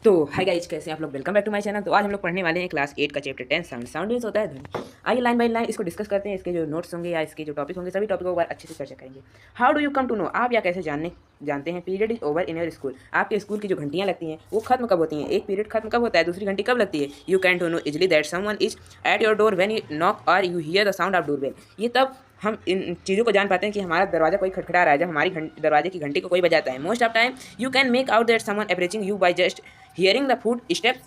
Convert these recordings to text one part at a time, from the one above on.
तो hi guys, कैसे हैं आप लोग। Welcome back to my channel. तो आज हम लोग पढ़ने वाले हैं क्लास 8 का चैप्टर 10 साउंड। साउंड मीन्स होता है ध्वनि। आइए लाइन बाय लाइन इसको डिस्कस करते हैं। इसके जो नोट्स होंगे या इसके जो टॉपिक होंगे सभी टॉपिकों पर अच्छे से चर्चा करेंगे। How do you come to know, आप या कैसे जानते हैं period is over in your school. आपके स्कूल की जो घंटियां लगती हैं वो खत्म कब होती हैं। एक पीरियड खत्म कब होता है, दूसरी घंटी कब लगती है। You can to know easily that someone is at your door when you knock और you hear the sound of doorbell. ये तब हम इन चीज़ों को जान पाते हैं कि हमारा दरवाजा कोई खटखटा रहा है, जब हमारी दरवाजे की घंटी को कोई बजाता है। Most of time you can make out that someone approaching you by just hearing the foot steps.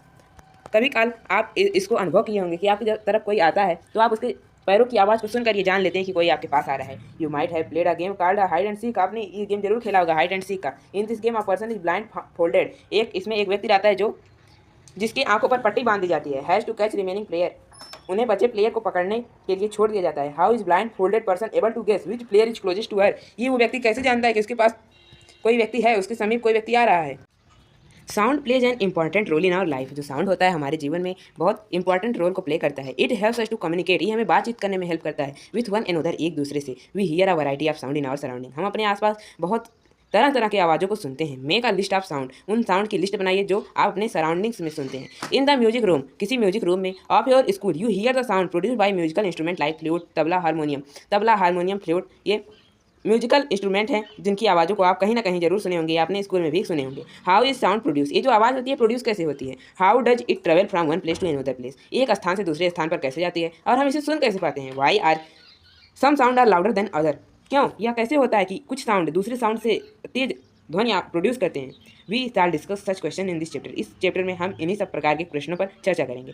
कभी काल आप इसको अनुभव किए होंगे कि आपकी तरफ कोई आता है तो आप उसके पैरों की आवाज़ को सुनकर ये जान लेते हैं कि कोई आपके पास आ रहा है। You might have played a game called hide and seek. आपने ये गेम जरूर खेला होगा, हाइड एंड सीक का। In this game a person is blind folded. इसमें एक व्यक्ति रहता है जो जिसकी आंखों पर पट्टी बांध दी जाती है। Has to catch remaining player. उन्हें बचे प्लेयर को पकड़ने के लिए छोड़ दिया जाता है। How is blindfolded person able to guess which player is closest to her. ये वो व्यक्ति कैसे जानता है कि उसके पास कोई व्यक्ति है, उसके समीप कोई व्यक्ति आ रहा है। Sound plays an important role in our life. जो साउंड होता है हमारे जीवन में बहुत इंपॉर्टेंट रोल को प्ले करता है। It helps us to communicate. ये हमें बातचीत करने में हेल्प करता है विथ वन एंड अदर, एक दूसरे से। We hear a variety of sound in our surrounding. हम अपने आसपास बहुत तरह तरह की आवाज़ों को सुनते हैं। Make a list of sound. उन साउंड की लिस्ट बनाइए जो आप अपने सराउंडिंग्स में सुनते हैं। इन द म्यूजिक रूम, किसी म्यूजिक रूम में of your school, you hear the sound produce by musical instrument like flute, tabla, harmonium. Tabla, harmonium, flute ये म्यूजिकल इंस्ट्रूमेंट हैं जिनकी आवाज़ों को आप कहीं ना कहीं जरूर सुने होंगे, अपने स्कूल में भी सुने होंगे। How is sound produce. ये जो आवाज़ होती है प्रोड्यूस कैसे होती है। How does it travel from one place to another place. एक स्थान से दूसरे स्थान पर कैसे जाती है और हम इसे सुन कैसे पाते हैं। Why are some sound are louder than other. क्यों, यह कैसे होता है कि कुछ साउंड दूसरे साउंड से तेज ध्वनि आप प्रोड्यूस करते हैं। We shall discuss such question in this chapter. इस चैप्टर में हम इन्हीं सब प्रकार के प्रश्नों पर चर्चा करेंगे।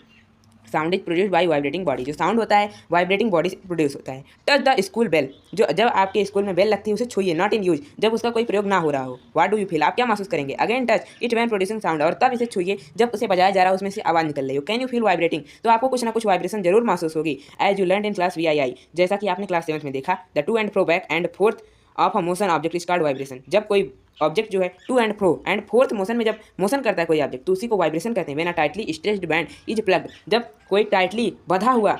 Sound is produce by vibrating body. जो साउंड होता है वाइब्रेटिंग बॉडी से प्रोड्यूस होता है। Touch the school bell. जो जब आपके स्कूल में बेल लगती है उसे छूइए, नॉट इन यूज, जब उसका कोई प्रयोग ना हो रहा हो। व्हाट डू यू फील, आप क्या महसूस करेंगे। Again touch it when producing sound. और तब इसे छूइए जब उसे बजाया जा रहा है, उसमें से आवाज़ निकल रही हो। कैन यू फील वाइब्रेटिंग, तो आपको कुछ ना कुछ वाइब्रेशन जरूर महसूस होगी। As you learn in class VII, जैसा कि आपने क्लास 7 में देखा। The to and fro back and forth of a motion object is called vibration. जब कोई ऑब्जेक्ट जो है to and fro and forth motion में जब मोशन करता है कोई ऑब्जेक्ट तो उसी को वाइब्रेशन कहते हैं। When a tightly stretched band is plugged, जब कोई टाइटली बंधा हुआ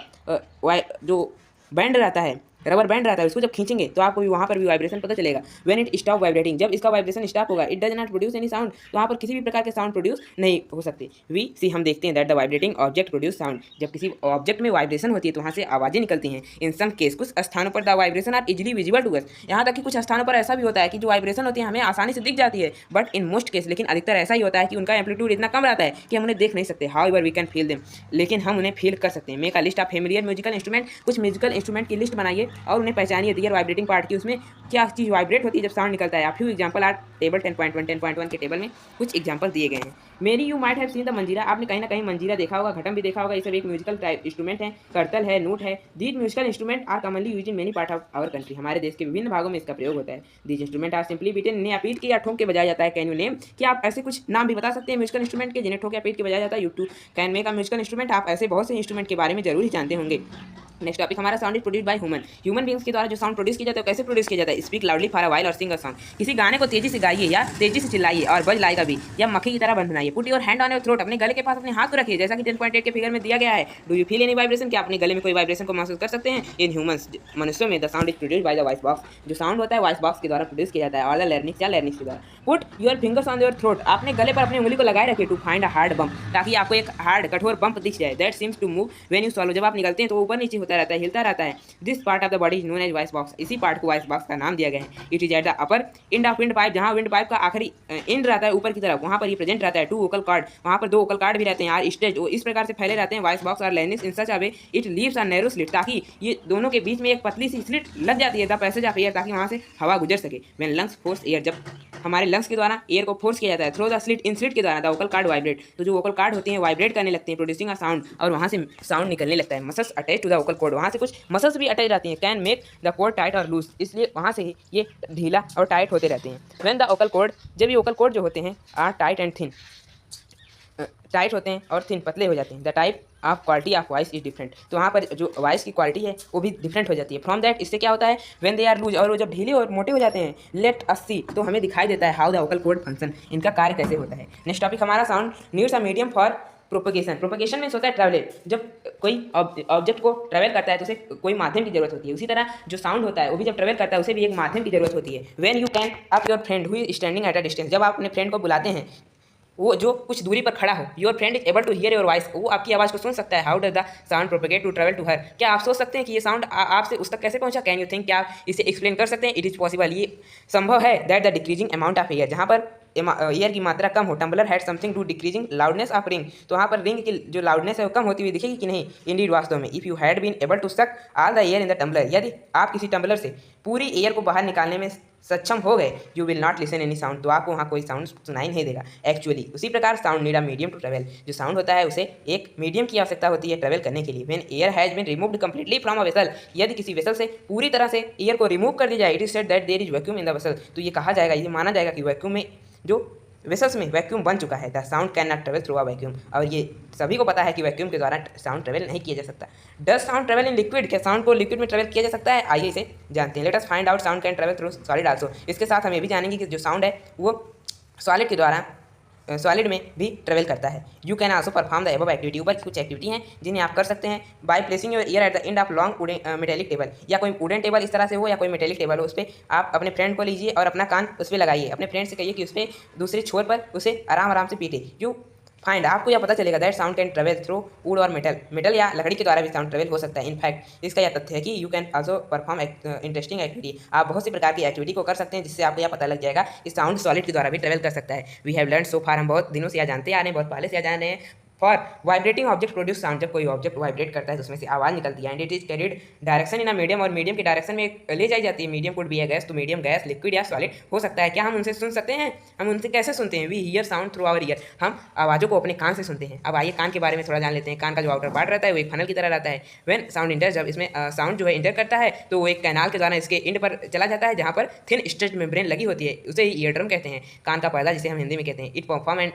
जो बैंड रहता है, रबर बैंड रहता है, उसको जब खींचेंगे तो आपको भी वहाँ पर भी वाइब्रेशन पता चलेगा। व्हेन इट स्टॉप वाइब्रेटिंग, जब इसका वाइब्रेशन स्टॉप होगा, it does not produce any sound, तो वहाँ पर किसी भी प्रकार के साउंड प्रोड्यूस नहीं हो सकते। वी सी, हम देखते हैं that the vibrating object produce sound. जब किसी ऑब्जेक्ट में वाइब्रेशन होती है तो वहाँ से आवाज़ें निकलती हैं। इन सम केस, कुछ स्थानों पर the vibration are easily visible to us. यहाँ तक कि कुछ स्थानों पर ऐसा भी होता है कि जो वाइब्रेशन होती है हमें आसानी से दिख जाती है। बट इन मोस्ट केस, लेकिन अधिकतर ऐसा ही होता है कि उनका एम्पलीट्यूड इतना कम रहता है कि हम उन्हें देख नहीं सकते। However we can feel them, लेकिन हम उन्हें फील कर सकते हैं। Make a list of familiar musical instrument. कुछ म्यूजिकल इंस्ट्रूमेंट की लिस्ट बनाइए और उन्हें पहचानिए। दियर वाइब्रेटिंग पार्ट की, उसमें क्या चीज़ वाइब्रेट होती है जब साउंड निकलता है। आप फ्यू एग्जांपल आर टेबल 10.1 के टेबल में कुछ एग्जांपल दिए गए हैं। मेरी you might have seen the मंजीरा। आपने कहीं ना कहीं मंजीरा देखा होगा, घटम भी देखा होगा। ये सब एक म्यूजिकल इंस्ट्रूमेंट है। करतल है, नूट है। These musical instrument are commonly use in many part of our country. हमारे देश के विभिन्न भागों में इसका प्रयोग होता है। These instrument are simply beaten, इन्हें पीट के या ठोक के बजाया जाता है। कैन यू नेम, क्या आप ऐसे कुछ नाम भी बता सकते हैं म्यूजिकल इंस्ट्रूमेंट के जिन्हें ठोक या पीट के बजाया जाता है। You too can make a musical instrument. आप ऐसे बहुत से इंस्ट्रूमेंट के बारे में जरूर ही जानते होंगे। नेक्स्ट टॉपिक हमारा sound is produce by human beings के द्वारा जो साउंड प्रोड्यूस किया जाता है कैसे प्रोड्यूस किया जाता है। Speak loudly for a while और सिंग अ सॉन्ग। किसी गाने को तेजी से गाइए या तेजी से चिल्लाइए और बज लाएगा भी, या मक्खी की तरह बंद बनाइए। Put your hand on your throat. अपने गले के पास अपने हाथ को रखिए जैसा कि 10.8 के फिगर में दिया गया है। Do you feel any vibration, क्या अपने गले में कोई वाइब्रेशन को महसूस कर सकते हैं। इन ह्यूमंस, मनुष्यों में the sound is produce by the voice box. जो साउंड होता है वॉइस बॉक्स के द्वारा प्रोड्यूस किया जाता है। और द लैरिंक्स या लैरिंक्स के द्वारा। Put your fingers on your throat. अपने गले पर अपनी उंगली को लगाए रखिए to find a hard bump, ताकि आपको एक हार्ड कठोर बम्प दिख जाए। That seems to move when you swallow. जब आप निकलते हैं तो ऊपर नीचे होता रहता है, हिलता रहता है। This part of the body is known as voice box. इसी पार्ट को वॉइस बॉक्स का नाम दिया गया है। It is at the upper end of windpipe. जहाँ विंड पाइप का आखिरी एंड रहता है ऊपर की तरफ, वहाँ पर ये प्रेजेंट रहता है। टू वोकल कार्ड, वहाँ पर दो वोकल कार्ड भी रहते हैं। यार स्टेज इस प्रकार से फैले रहते हैं वॉइस बॉक्स और larynx in such a way it leaves a narrow slit, ताकि ये दोनों के बीच में एक पतली सी स्लिट लग जाती है द पैसेज ऑफ एयर, ताकि वहाँ से हवा गुजर सके। व्हेन लंग्स फोर्स एयर, जब हमारे लंग्स के द्वारा एयर को फोर्स किया जाता है थ्रो द स्लिट, इन स्लिट के द्वारा द वोकल कार्ड वाइब्रेट। तो जो वोकल कार्ड होते हैं वाइब्रेट करने लगते हैं प्रोड्यूसिंग अ साउंड, और वहाँ से साउंड निकलने लगता है। Muscles attach to the vocal cord, वहाँ से कुछ मसल्स भी अटैच रहती हैं। Can make the cord tight और लूज, इसलिए वहाँ से ही ये ढीला और टाइट होते रहते हैं। व्हेन द वोकल कॉर्ड, जब ये वोकल कॉर्ड जो होते हैं are tight and thin, tight होते हैं और थिन पतले हो जाते हैं। The type of quality of voice is different, तो वहाँ पर जो वॉइस की क्वालिटी है वो भी डिफरेंट हो जाती है। फ्रॉम दैट, इससे क्या होता है व्हेन दे आर लूज, और वो जब ढीले और मोटे हो जाते हैं। लेट अस सी, तो हमें दिखाई देता है how the vocal cord function, इनका कार्य कैसे होता है। नेक्स्ट टॉपिक हमारा sound needs a medium for propagation. Propagation में होता है ट्रैवल। जब कोई ऑब्जेक्ट को ट्रैवल करता है तो उसे कोई माध्यम की जरूरत होती है। उसी तरह जो साउंड होता है वो भी जब ट्रैवल करता है उसे भी एक माध्यम की जरूरत होती है। When you can up your friend who is standing at a distance, जब आप अपने फ्रेंड को बुलाते हैं वो जो कुछ दूरी पर खड़ा हो, your friend is able to hear your voice, वो आपकी आवाज़ को सुन सकता है। How does the sound propagate to travel to her, क्या आप सोच सकते हैं कि ये साउंड आपसे उस तक कैसे पहुंचा? कैन यू थिंक, क्या आप इसे एक्सप्लेन कर सकते हैं? इट इज़ पॉसिबल, ये संभव है। That the decreasing amount of air, जहाँ पर एयर की मात्रा कम हो। Tumbler had something to decreasing loudness of ring, तो वहाँ पर रिंग की जो लाउडनेस है वो कम होती हुई दिखेगी कि नहीं? इंडीड, वास्तव में। If you had been able to suck all the air in the tumbler, यदि आप किसी टम्बलर से पूरी एयर को बाहर निकालने में सक्षम हो गए, you will not listen any sound, तो आपको वहाँ कोई साउंड सुनाई नहीं देगा। एक्चुअली उसी प्रकार sound need a medium to travel, जो साउंड होता है उसे एक मीडियम की आवश्यकता होती है ट्रेवल करने के लिए। When air has been removed completely from a vessel, यदि किसी वेसल से पूरी तरह से एयर को रिमूव कर दिया जाए, it is said that there is vacuum in the vessel, तो ये कहा जाएगा, ये माना जाएगा कि वैक्यूम में जो वेसल्स में वैक्यूम बन चुका है। The sound can not travel through a vacuum, और ये सभी को पता है कि वैक्यूम के द्वारा साउंड ट्रेवल नहीं किया जा सकता। Does sound travel in liquid, क्या साउंड को लिक्विड में ट्रेवल किया जा सकता है? आइए इसे जानते हैं। Let us find out sound can travel through solid also, इसके साथ हम ये भी जानेंगे कि जो साउंड है वो सॉलिड के द्वारा सॉलिड में भी ट्रेवल करता है। You can also perform the above activity, ऊपर कुछ एक्टिविटी हैं जिन्हें आप कर सकते हैं by placing your year at the end of long metallic table, या कोई वुडन टेबल इस तरह से हो या कोई मेटेलिक टेबल हो, उस पर आप अपने फ्रेंड को लीजिए और अपना कान उस पर लगाइए। अपने फ्रेंड से कहिए कि उस पर दूसरे छोर पर उसे आराम आराम से पीटे। यू फाइंड, आपको यह पता चलेगा that sound can travel through would और मेटल या लकड़ी के द्वारा भी साउंड ट्रेवल हो सकता है। इनफैक्ट इसका यह तथ्य है कि you can also perform interesting activity, आप बहुत सी प्रकार की एक्टिविटी को कर सकते हैं जिससे आपको यह पता लग जाएगा कि साउंड सॉलिड के द्वारा भी ट्रेवल कर सकता है। वी हैव लर्न सो फार, हम बहुत दिनों से यह जानते आ रहे हैं, बहुत पहले से यह जान रहे हैं। For vibrating object produce sound, जब कोई ऑब्जेक्ट वाइब्रेट करता है तो उसमें से आवाज़ निकलती है। And it is carried direction in a medium, और मीडियम की डायरेक्शन में ले जाई जाती है। Medium could be a gas, तो मीडियम गैस, लिक्विड या सॉलिड हो सकता है। क्या हम उनसे सुन सकते हैं? हम उनसे कैसे सुनते हैं? We hear sound through our ear, हम आवाज़ों को अपने कान से सुनते हैं। अब आइए कान के बारे में थोड़ा जान लेते हैं। कान का जो आउटर पार्ट रहता है वो एक फनल की तरह रहता है। व्हेन साउंड इंटर, जब इसमें साउंड जो है इंटर करता है तो वो एक कैनाल के द्वारा इसके इंड पर चला जाता है, जहाँ पर थिन स्ट्रेच मेम्ब्रेन लगी होती है, उसे ही ईयर ड्रम कहते हैं। कान का पर्दा जिसे हम हिंदी में कहते हैं। It perform an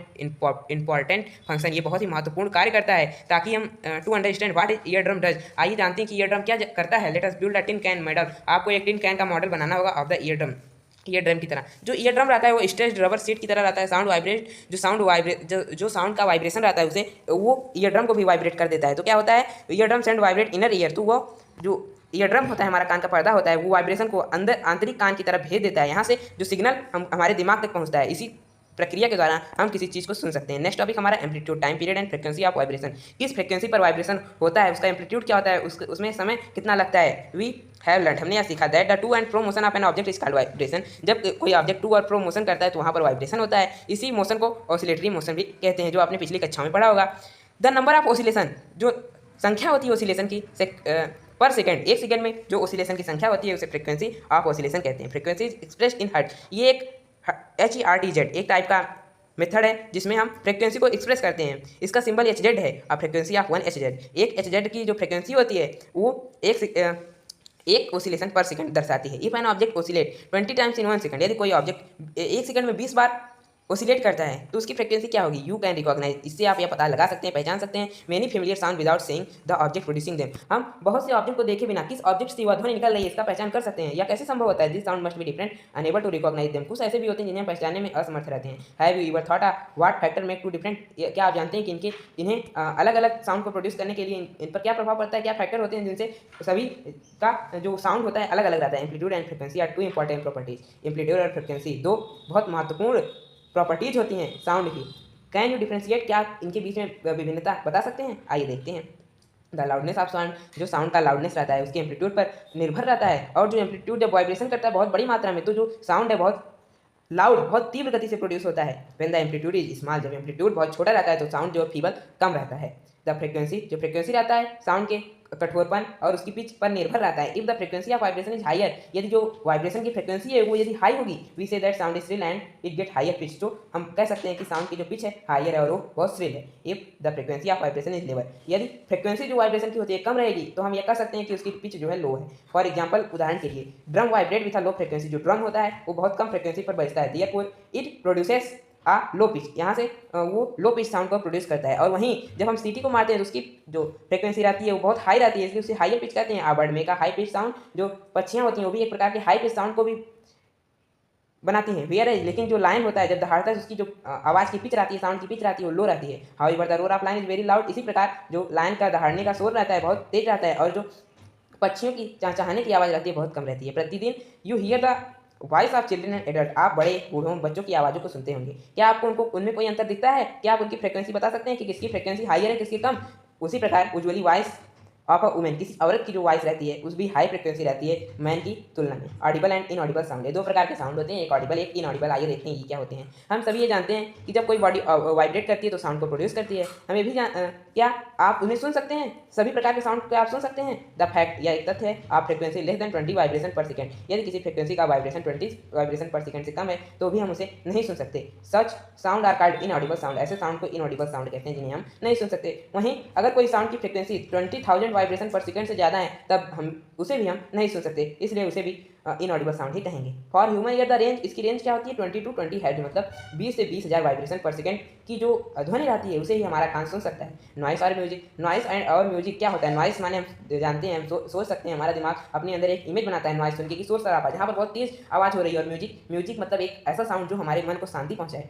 important function, ये बहुत ही महत्वपूर्ण कार्य करता है ताकि हम to understand what is ear drum does, आइए जानते हैं कि ईयर ड्रम क्या करता है। Let us build a tin can model, आपको एक टिन कैन का मॉडल बनाना होगा of the ear drum. Ear drum की तरह जो ईयर ड्रम रहता है वो स्ट्रेच्ड रबर सीट की तरह रहता है। साउंड वाइब्रेट, जो साउंड का वाइब्रेशन रहता है उसे वो ईयर ड्रम को भी वाइब्रेट कर देता है। तो क्या होता है, ear drum send vibrate inner ear, तो वो जो ईयर ड्रम होता है, हमारा कान का पर्दा होता है, वो वाइब्रेशन को अंदर आंतरिक कान की तरफ भेज देता है। यहाँ से जो सिग्नल हमारे दिमाग तक पहुँचता है, इसी प्रक्रिया के द्वारा हम किसी चीज़ को सुन सकते हैं। नेक्स्ट टॉपिक हमारा amplitude, time period and frequency of vibration, किस फ्रीक्वेंसी पर वाइब्रेशन होता है, उसका एम्पलीट्यूड क्या होता है, उसमें समय कितना लगता है। वी हैव लर्न, हमने यह सीखा that the to and fro motion of an object is called vibration, जब कोई ऑब्जेक्ट टू और फ्रो मोशन करता है तो वहाँ पर वाइब्रेशन होता है। इसी मोशन को ऑसिलेटरी मोशन भी कहते हैं, जो आपने पिछली कक्षा में पढ़ा होगा। द नंबर ऑफ ऑसिलेशन, जो संख्या होती है ऑसिलेशन की पर सेकंड, एक सेकंड में जो ऑसिलेशन की संख्या होती है उसे फ्रीक्वेंसी ऑफ ऑसिलेशन कहते हैं। फ्रीक्वेंसी एक्सप्रेस्ड इन हर्ट्ज, ये एक HERTZ एक टाइप का मेथड है जिसमें हम फ्रीक्वेंसी को एक्सप्रेस करते हैं। इसका सिंबल HZ है, और फ्रीक्वेंसी ऑफ 1 HZ, एक HZ की जो फ्रीक्वेंसी होती है वो एक ऑसिलेशन पर सेकंड दर्शाती है। If an object oscillate 20 times in 1 second, यदि कोई ऑब्जेक्ट एक सेकंड में 20 बार ऑसिलेट करता है तो उसकी फ्रीक्वेंसी क्या होगी। यू कैन रिकॉग्नाइज, इससे आप यह पता लगा सकते हैं, पहचान सकते हैं। Many familiar sound without saying the object producing them, हम बहुत से ऑब्जेक्ट को देखे बिना किस ऑब्जेक्ट से वह ध्वनि निकल रही है इसका पहचान कर सकते हैं। यह कैसे संभव होता है। This sound must be different unable to recognise them, कुछ ऐसे भी होते हैं जिन्हें पहचानने में असमर्थ रहते हैं। Have you ever thought what factor make two different, क्या आप जानते हैं कि इन्हें अलग अलग साउंड को प्रोड्यूस करने के लिए इन पर क्या प्रभाव पड़ता है, क्या फैक्टर होते हैं जिनसे सभी का जो साउंड होता है अलग अलग रहता है। Amplitude and frequency are two important properties, amplitude और फ्रीक्वेंसी दो बहुत महत्वपूर्ण प्रॉपर्टीज होती हैं साउंड की। कैन यू डिफ्रेंशिएट, क्या इनके बीच में विभिन्नता बता सकते हैं। आइए देखते हैं। द लाउडनेस ऑफ साउंड, जो साउंड का लाउडनेस रहता है उसके एम्पलीट्यूड पर निर्भर रहता है, और जो एम्पलीट्यूड जब वाइब्रेशन करता है बहुत बड़ी मात्रा में तो जो साउंड है बहुत लाउड, बहुत तीव्र गति से प्रोड्यूस होता है। When the amplitude is small, जब एम्पलीट्यूड बहुत छोटा रहता है तो साउंड जो फीबल कम रहता है। द फ्रीक्वेंसी, जो फ्रीक्वेंसी रहता है साउंड के कठोरपन और उसकी पिच पर निर्भर रहता है। If the frequency of vibration is higher, यदि जो वाइब्रेशन की फ्रीक्वेंसी है वो यदि हाई होगी, we say that sound is shrill and it get higher pitch, तो हम कह सकते हैं कि साउंड की जो पिच है हायर है और वो बहुत श्रिल है। If the frequency of vibration is lower, यदि फ्रीक्वेंसी जो वाइब्रेशन की होती है कम रहेगी तो हम यह कह सकते हैं कि उसकी पिच जो है लो है। फॉर एग्जाम्पल, उदाहरण के लिए drum vibrate with a low frequency, जो ड्रम होता है वो बहुत कम फ्रीक्वेंसी पर बजता है, therefore it produces a low pitch, यहाँ से वो लो पिच साउंड को प्रोड्यूस करता है। और वहीं जब हम सीटी को मारते हैं तो उसकी जो फ्रीक्वेंसी रहती है वो बहुत हाई रहती है, इसलिए उसे हाई पिच कहते हैं। आ बर्ड मेक का हाई पिच साउंड, जो पक्षियाँ होती हैं वो भी एक प्रकार के हाई पिच साउंड को भी बनाती हैं। वेयर एज, लेकिन जो लाइन होता है जब दहाड़ता है उसकी जो आवाज़ की पिच रहती है, साउंड की पिच रहती है वो लो रहती है। However the roar of line is very loud, इसी प्रकार जो लाइन का दहाड़ने का शोर रहता है बहुत तेज रहता है, और जो पक्षियों की चहचहाने की आवाज़ रहती है बहुत कम रहती है। प्रतिदिन you hear the voice of children and adult, आप बड़े बूढ़ों बच्चों की आवाज़ों को सुनते होंगे, क्या आपको उनको उनमें कोई अंतर दिखता है? क्या आप उनकी फ्रिक्वेंसी बता सकते हैं कि किसकी फ्रिक्वेंसी हायर है किसकी कम? उसी प्रकार उज्ज्वली वॉइस ऑफ अ वुमेन, किसी औरत की जो वॉइस रहती है उस भी हाई फ्रिक्वेंसी रहती है मैन की तुलना में। ऑडिबल एंड इनऑडिबल साउंड, ये दो प्रकार के साउंड होते हैं, एक ऑडिबल एक इनऑडिबल। आइए देखते हैं ये क्या होते हैं। हम सभी ये जानते हैं कि जब कोई बॉडी वाइब्रेट करती है तो साउंड को प्रोड्यूस करती है। हमें भी क्या आप उन्हें सुन सकते हैं? सभी प्रकार के साउंड को आप सुन सकते हैं? द फैक्ट, यह एक तथ्य है, आप फ्रिक्वेंसी लेस देन 20 वाइब्रेशन पर सेकेंड, यदि किसी फ्रिक्वेंसी का वाइब्रेशन 20 वाइब्रेशन पर सेकेंड से कम है तो भी हम उसे नहीं सुन सकते। Such sound are called inaudible sound, ऐसे साउंड को इनऑडिबल साउंड कहते हैं जिन्हें हम नहीं सुन सकते। वहीं अगर कोई साउंड की फ्रिक्वेंसी 20,000 वाइब्रेशन पर सेकेंड से ज़्यादा है तब हम उसे भी हम नहीं सुन सकते, इसलिए उसे भी इनऑडिबल साउंड ही कहेंगे। For human ear the range, इसकी रेंज क्या होती है? 20 to 20 हर्ट्ज, मतलब 20 से 20,000 वाइब्रेशन पर सेकेंड की जो ध्वनि रहती है उसे ही हमारा कान सुन सकता है। नॉइस और म्यूजिक, नॉइस एंड और म्यूजिक क्या होता है? नॉइस माने हम जानते हैं, हम सोच सकते हैं, हमारा दिमाग अपने अंदर एक इमेज बनाता है नॉइस सुन के कि शोर शराबा जहाँ पर बहुत तेज आवाज़ हो रही है। और म्यूजिक मतलब एक ऐसा साउंड जो हमारे मन को शांति पहुँचाए।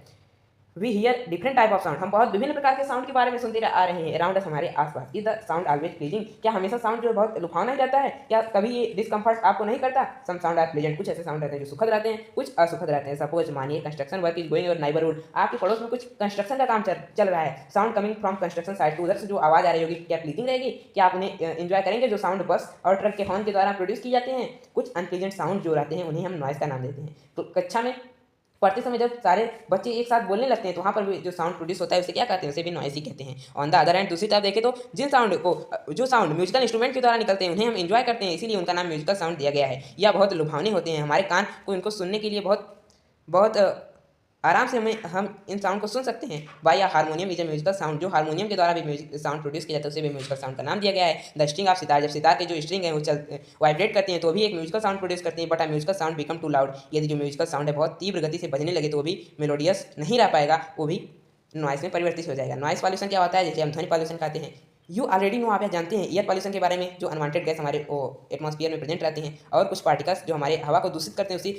We hear different type of sound, हम बहुत विभिन्न प्रकार के साउंड के बारे में सुनते आ रहे हैं अराउंड अस, हमारे आसपास। Is the sound always pleasing, क्या हमेशा साउंड जो बहुत लुभावना ही रहता है? क्या कभी ये डिस्कम्फर्ट आपको नहीं करता? सम साउंड आर प्लेजेंट, कुछ ऐसे साउंड रहते हैं जो सुखद रहते हैं, कुछ असुखद रहते हैं। सपोज मानिए construction work is going your neighbourhood, आपके पड़ोस में कुछ कंस्ट्रक्शन का काम चल रहा है। Sound coming from construction side, तो उधर से जो आवाज़ आ रही होगी क्या प्लीजिंग रहेगी? क्या आप उन्हें एंजॉय करेंगे? जो साउंड बस और ट्रक के हॉर्न के द्वारा प्रोड्यूस की जाते हैं। कुछ अनप्लीजेंट साउंड जो रहते हैं उन्हें हम नॉइस का नाम देते हैं। तो कक्षा में पढ़ते समय जब सारे बच्चे एक साथ बोलने लगते हैं तो वहाँ पर भी जो साउंड प्रोड्यूस होता है उसे क्या कहते हैं? उसे भी नॉइस ही कहते हैं। ऑन द अदर हैंड, दूसरी तरफ देखें तो जिन साउंड को जो साउंड म्यूजिकल इंस्ट्रूमेंट के द्वारा निकलते हैं उन्हें हम एंजॉय करते हैं, इसीलिए उनका नाम म्यूजिकल साउंड दिया गया है। या बहुत लुभावने होते हैं, हमारे कान को इनको सुनने के लिए बहुत बहुत आराम से हम इन साउंड को सुन सकते हैं। बाय या harmonium is a musical sound, जो हारमोनियम के द्वारा भी म्यूजिक साउंड प्रोड्यूस किया जाता है उसे भी म्यूजिकल साउंड का नाम दिया गया है। द स्ट्रिंग ऑफ सितार, जब सितार के जो स्ट्रिंग है वो वाइब्रेट करती हैं तो भी एक म्यूजिकल साउंड प्रोड्यूस करती हैं। But a musical sound become too loud, यदि जो म्यूजिकल साउंड है बहुत तीव्र गति से बजने लगे तो वो भी मेलोडियस नहीं रह पाएगा, वो भी नॉइस में परिवर्तित हो जाएगा। नॉइस पॉल्यूशन क्या होता है? जैसे हम ध्वनि पॉल्यूशन कहते हैं। यू ऑलरेडी नो, आप यह जानते हैं एयर पॉल्यूशन के बारे में, जो अनवांटेड गैस हमारे एटमॉस्फेयर में प्रेजेंट रहती हैं और कुछ पार्टिकल्स जो हमारे हवा को दूषित करते हैं उसी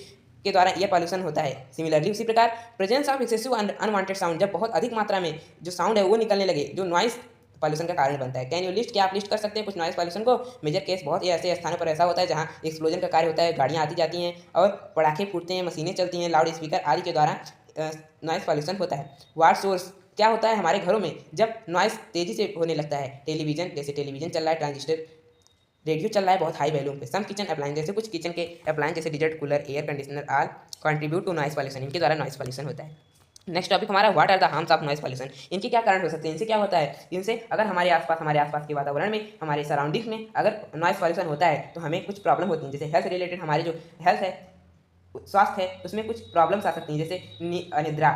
के द्वारा एयर पॉल्यूशन होता है। सिमिलरली उसी प्रकार presence of excessive unwanted sound, जब बहुत अधिक मात्रा में जो साउंड है वो निकलने लगे, जो नॉइस पॉल्यूशन का कारण बनता है। कैन यू लिस्ट, क्या आप लिस्ट कर सकते हैं कुछ नॉइस पॉल्यूशन को? मेजर केस, बहुत ही ऐसे स्थानों पर ऐसा होता है जहाँ एक्सप्लोजन का कार्य होता है, गाड़ियाँ आती जाती हैं और पटाखे फूटते हैं, मशीनें चलती हैं, लाउड स्पीकर आदि के द्वारा नॉइस पॉल्यूशन होता है। वाट सोर्स, क्या होता है हमारे घरों में जब नॉइस तेजी से होने लगता है? टेलीविजन, जैसे टेलीविजन चल रहा है, ट्रांजिस्टर रेडियो चल रहा है बहुत हाई वैल्यूम पे। सम किचन अप्लायंस, जैसे कुछ किचन के अप्लायंस जैसे desert cooler, air conditioner all contribute to noise pollution, इनके द्वारा नॉइस पॉल्यूशन होता है। नेक्स्ट टॉपिक हमारा what are the harms of noise pollution, इनके क्या कारण हो सकते हैं? इनसे क्या होता है? इनसे अगर हमारे आसपास के वातावरण में, हमारे सराउंडिंग्स में अगर नॉइस पॉल्यूशन होता है तो हमें कुछ प्रॉब्लम होती है। जैसे हेल्थ रिलेटेड, हमारे जो हेल्थ है, स्वास्थ्य है, उसमें कुछ प्रॉब्लम्स आ सकती हैं, जैसे अनिद्रा,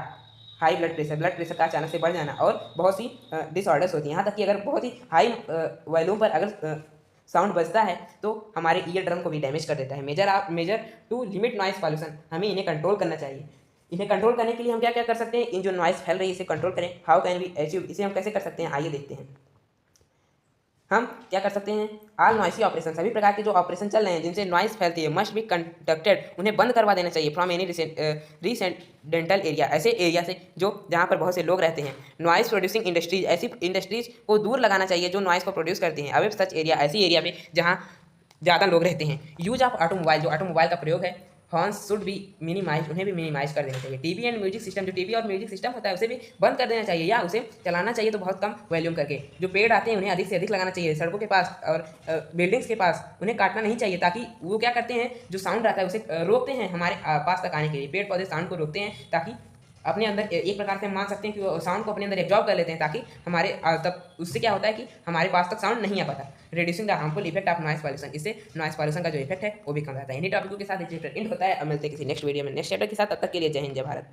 हाई ब्लड प्रेशर का अचानक से बढ़ जाना और बहुत सी डिसऑर्डर्स होती हैं। यहाँ तक कि अगर बहुत ही हाई वॉल्यूम पर अगर साउंड बजता है तो हमारे ईयर ड्रम को भी डैमेज कर देता है। Measure to limit noise pollution, हमें इन्हें कंट्रोल करना चाहिए। इन्हें कंट्रोल करने के लिए हम क्या क्या कर सकते हैं? इन जो नॉइस फैल रही है इसे कंट्रोल करें। हाउ कैन वी अचीव, इसे हम कैसे कर सकते हैं? आइए देखते हैं। हम क्या कर सकते हैं? ऑल नॉइसी ऑपरेशन, सभी प्रकार के जो ऑपरेशन चल रहे हैं जिनसे नॉइस फैलती है, मस्ट बी कंडक्टेड, उन्हें बंद करवा देना चाहिए। फ्रॉम एनी रिसेंडेंटल एरिया, ऐसे एरिया से जो जहाँ पर बहुत से लोग रहते हैं। नॉइस प्रोड्यूसिंग इंडस्ट्रीज, ऐसी इंडस्ट्रीज को दूर लगाना चाहिए जो नॉइस को प्रोड्यूस करती हैं। अवे सच एरिया, ऐसी एरिया पे जहाँ ज़्यादा लोग रहते हैं। यूज ऑफ ऑटोमोबाइल, जो ऑटोमोबाइल का प्रयोग है, हॉर्न्स शुड बी मिनिमाइज, उन्हें भी मिनिमाइज कर देना चाहिए। टीवी एंड म्यूजिक सिस्टम, जो टीवी और म्यूजिक सिस्टम होता है उसे भी बंद कर देना चाहिए या उसे चलाना चाहिए तो बहुत कम वॉल्यूम करके। जो पेड़ आते हैं उन्हें अधिक से अधिक लगाना चाहिए सड़कों के पास और बिल्डिंग्स के पास, उन्हें काटना नहीं चाहिए, ताकि वो क्या करते हैं, जो साउंड आता है उसे रोकते हैं हमारे पास तक आने के लिए। पेड़ पौधे साउंड को रोकते हैं ताकि अपने अंदर, एक प्रकार से हम मान सकते हैं कि वो साउंड को अपने अंदर एब्जॉर्ब कर लेते हैं, ताकि हमारे तब उससे क्या होता है कि हमारे पास तक साउंड नहीं आ पाता। Reducing the harmful effect of noise pollution, इससे नॉइस पॉल्यूशन का जो इफेक्ट है वो भी कम रहता है। इन्हीं टॉपिकों के साथ एक चैप्टर एंड होता है। अब मिलते हैं किसी नेक्स्ट वीडियो में नेक्स्ट चैप्टर के साथ, तब तक के लिए जय हिंद जय भारत।